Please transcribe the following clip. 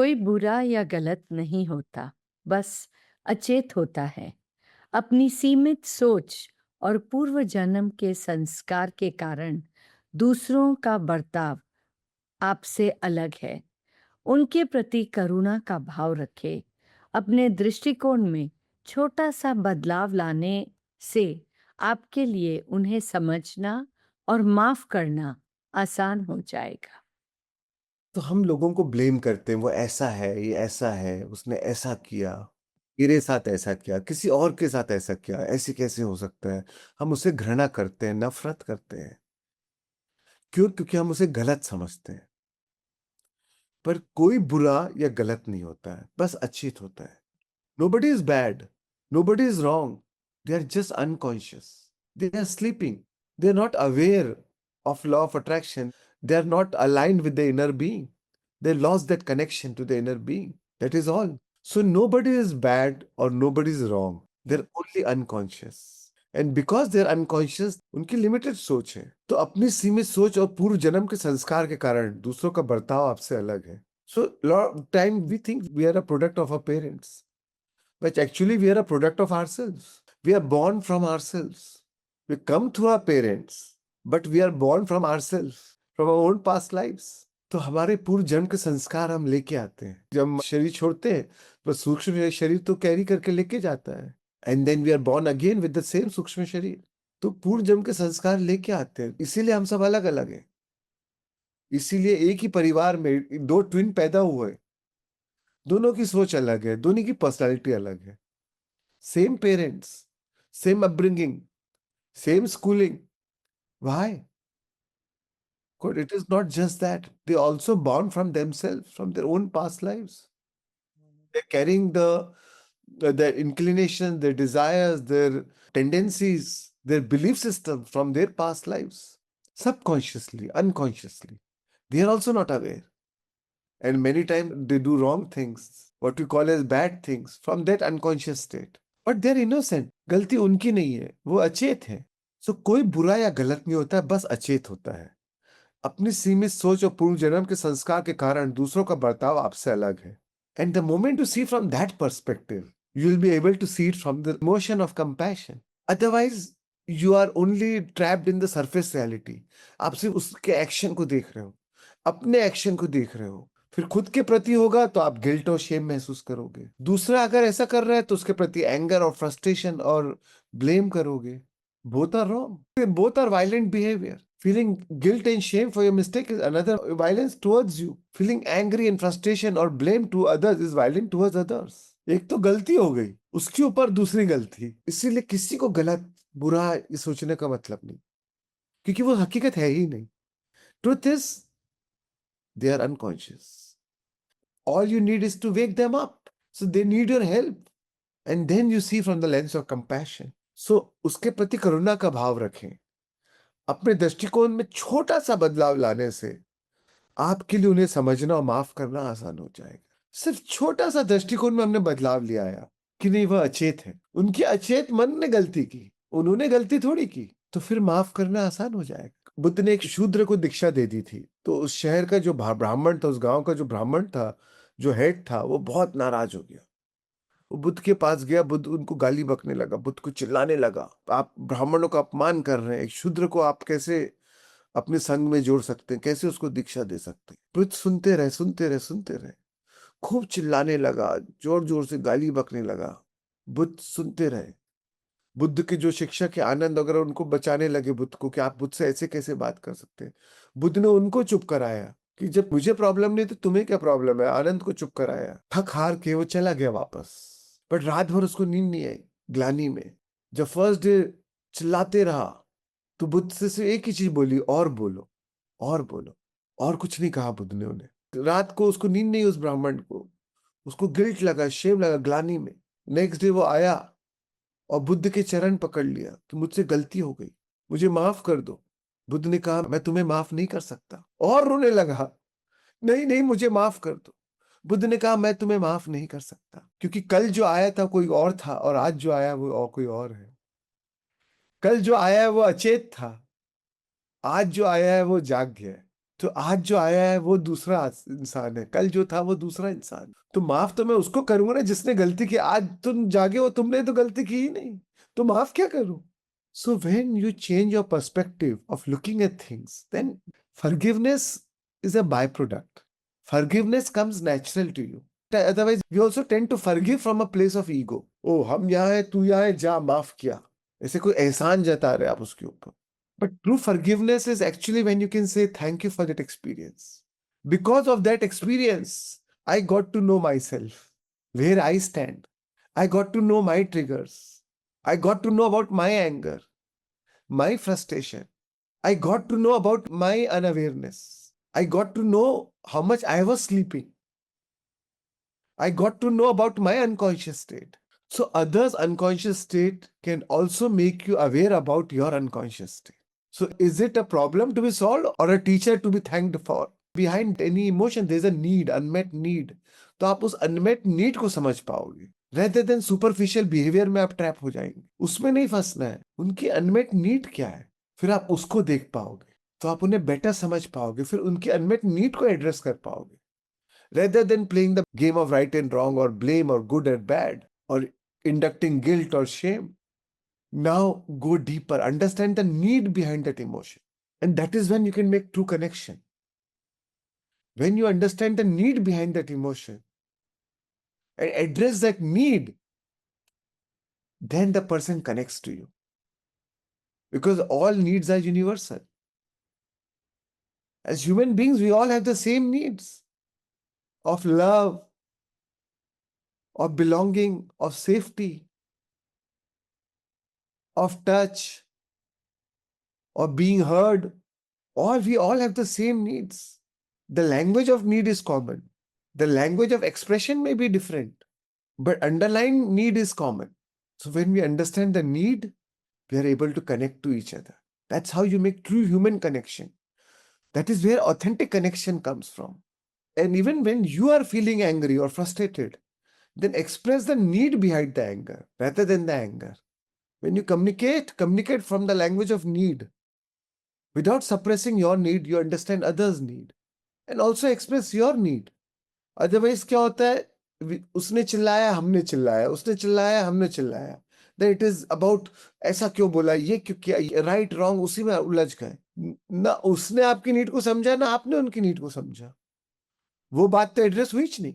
कोई बुरा या गलत नहीं होता, बस अचेत होता है। अपनी सीमित सोच और पूर्व जन्म के संस्कार के कारण दूसरों का बर्ताव आपसे अलग है। उनके प्रति करुणा का भाव रखें। अपने दृष्टिकोण में छोटा-सा बदलाव लाने से आपके लिए उन्हें समझना और माफ़ करना आसान हो जाएगा। तो हम लोगों को ब्लेम करते हैं, वो ऐसा है, ये ऐसा है, उसने ऐसा किया, मेरे साथ ऐसा किया, किसी और के साथ ऐसा किया, ऐसे कैसे हो सकता है? हम उससे घृणा करते हैं, नफ़रत करते हैं। क्यों? क्योंकि हम उसे गलत समझते हैं। पर कोई बुरा या गलत नहीं होता है, बस अचेत होता है। Nobody is bad, nobody is wrong. They are just unconscious. They are sleeping. They are not aware of law of attraction. They are not aligned with the inner being. They lost that connection to the inner being. That is all. So nobody is bad or nobody is wrong. They're only unconscious. And because they are unconscious उनकी limited सोच है, तो अपनी सीमित सोच और पूर्व जन्म के संस्कार के कारण दूसरों का बर्ताव आपसे अलग है. So lot time we think we are a product of our parents, but actually we are a product of ourselves. We are born from ourselves. We come through our parents, but we are born from ourselves, from our own past lives. तो हमारे पूर्व जन्म के संस्कार हम लेके आते हैं. जब हम शरीर छोड़ते हैं तो सूक्ष्म शरीर तो कैरी करके लेके जाता है, and then we are born again with the same सूक्ष्म शरीर. तो पूर्व जन्म के संस्कार लेके आते हैं, इसीलिए हम सब अलग अलग हैं. इसीलिए एक ही परिवार में दो ट्विन पैदा हुए, दोनों की सोच अलग है, दोनों की पर्सनालिटी अलग है. Same parents, same upbringing, same schooling. Why? Because it is not just that. They also born from themselves, from their own past lives. They're carrying their inclinations, their desires, their tendencies, their belief system from their past lives. Subconsciously, unconsciously. They are also not aware. And many times they do wrong things, what we call as bad things, from that unconscious state. But they're innocent. गलती उनकी नहीं है, वो अचेत है. सो कोई बुरा या गलत नहीं होता है, बस अचेत होता है. अपनी सीमित सोच और पूर्व जन्म के संस्कार के कारण दूसरों का बर्ताव आपसे अलग है. And the moment you see from that perspective, you will be able to see it from the emotion of compassion. Otherwise, you are only trapped in the surface reality. आप सिर्फ उसके एक्शन को देख रहे हो, अपने एक्शन को देख रहे हो. फिर खुद के प्रति होगा तो आप गिल्ट और शेम महसूस करोगे. दूसरा अगर ऐसा कर रहा है तो उसके प्रति एंगर और फ्रस्ट्रेशन और ब्लेम करोगे. Both are wrong, both are violent behaviour. Feeling guilt and shame for your mistake is another violence towards you. Feeling angry and frustration or blame to others is violent towards others. एक तो गलती हो गई, उसके ऊपर दूसरी गलती. इसीलिए किसी को गलत बुरा ये सोचने का मतलब नहीं, क्योंकि वो हकीकत है ही नहीं. Truth is they are unconscious. All you need is to wake them up, so they need your help, and then you see from the lens of compassion. So उसके प्रति करुणा का भाव रखें. अपने दृष्टिकोण में छोटा सा बदलाव लाने से आपके लिए उन्हें समझना और माफ करना आसान हो जाएगा. सिर्फ छोटा सा दृष्टिकोण में हमने बदलाव ले आया कि नहीं वह अचेत है, उनके अचेत मन ने गलती की, उन्होंने गलती थोड़ी की, तो फिर माफ करना आसान हो जाएगा. बुद्ध ने एक शूद्र को दीक्षा दे दी थी, तो उस शहर का जो ब्राह्मण था, उस गांव का जो ब्राह्मण था, जो हेड था, वो बहुत नाराज हो गया. वो बुद्ध के पास गया, बुद्ध उनको गाली बकने लगा, बुद्ध को चिल्लाने लगा, आप ब्राह्मणों का अपमान कर रहे हैं, एक शूद्र को आप कैसे अपने संग में जोड़ सकते हैं, कैसे उसको दीक्षा दे सकते हैं. बुद्ध सुनते रहे, सुनते रहे, सुनते रहे. खूब चिल्लाने लगा, जोर जोर से गाली बकने लगा. बुद्ध सुनते रहे. बुद्ध के जो शिक्षक है आनंद वगैरह उनको बचाने लगे बुद्ध को कि आप बुद्ध से ऐसे कैसे बात कर सकते हैं. बुद्ध ने उनको चुप कराया कि जब मुझे प्रॉब्लम नहीं तो तुम्हें क्या प्रॉब्लम है. आनंद को चुप कराया. थक हार के वो चला गया वापस. बट रात भर उसको नींद नहीं आई, ग्लानी में. जब फर्स्ट डे चिल्लाते रहा तो बुद्ध से सिर्फ एक ही चीज बोली, और बोलो, और बोलो. और कुछ नहीं कहा बुद्ध ने उन्हें. रात को उसको नींद नहीं, उस ब्राह्मण को, उसको गिल्ट लगा, शेम लगा, ग्लानी में. नेक्स्ट डे वो आया और बुद्ध के चरण पकड़ लिया कि मुझसे गलती हो गई, मुझे माफ कर दो. बुद्ध ने कहा मैं तुम्हें माफ नहीं कर सकता, और रोने लगा. नहीं नहीं, मुझे माफ कर दो. बुद्ध ने कहा मैं तुम्हें माफ नहीं कर सकता, क्योंकि कल जो आया था कोई और था और आज जो आया वो और कोई और है. कल जो आया है वो अचेत था, आज जो आया है वो जाग गया है. तो आज जो आया है वो दूसरा इंसान है, कल जो था वो दूसरा इंसान है। तो माफ तो मैं उसको करूंगा ना जिसने गलती की। आज तुम जागे हो, तुमने तो गलती की ही नहीं, तो माफ क्या करूं? So when you change your perspective of looking at things, then forgiveness is a byproduct. Forgiveness comes natural to you. Otherwise, we also tend to forgive from a place of ego. Oh, हम यहाँ है, तू यहाँ है, जा माफ किया। ऐसे कोई एहसान जता रहे आप उसके ऊपर। But true forgiveness is actually when you can say thank you for that experience. Because of that experience, I got to know myself, where I stand. I got to know my triggers. I got to know about my anger, my frustration. I got to know about my unawareness. I got to know how much I was sleeping. I got to know about my unconscious state. So others' unconscious state can also make you aware about your unconscious state. So is it a problem to be solved or a teacher to be thanked for? Behind any emotion, there's a need, unmet need. तो आप उस unmet need को समझ पाओगे। Rather than superficial behavior में आप trap हो जाएंगे। उसमें नहीं फंसना है। उनकी unmet need क्या है? फिर आप उसको देख पाओगे। तो आप उन्हें बेटर समझ पाओगे। फिर उनकी unmet need को एड्रेस कर पाओगे। Rather than playing the game of right and wrong or blame or good or bad or inducting guilt or shame, now go deeper, understand the need behind that emotion. And that is when you can make true connection. When you understand the need behind that emotion and address that need, then the person connects to you. Because all needs are universal. As human beings, we all have the same needs of love, of belonging, of safety, of touch, of being heard. We all have the same needs. The language of need is common. The language of expression may be different, but underlying need is common. So when we understand the need, we are able to connect to each other. That's how you make true human connection. That is where authentic connection comes from. And even when you are feeling angry or frustrated, then express the need behind the anger rather than the anger. When you communicate from the language of need. Without suppressing your need, you understand others' need and also express your need. Otherwise क्या होता है, उसने चिल्लाया हमने चिल्लाया, उसने चिल्लाया हमने चिल्लाया, then it is about ऐसा क्यों बोला, ये क्यों किया, right wrong उसी में उलझ गए। ना उसने आपकी नीड को समझा, ना आपने उनकी नीड को समझा। वो बात तो एड्रेस हुई ही नहीं।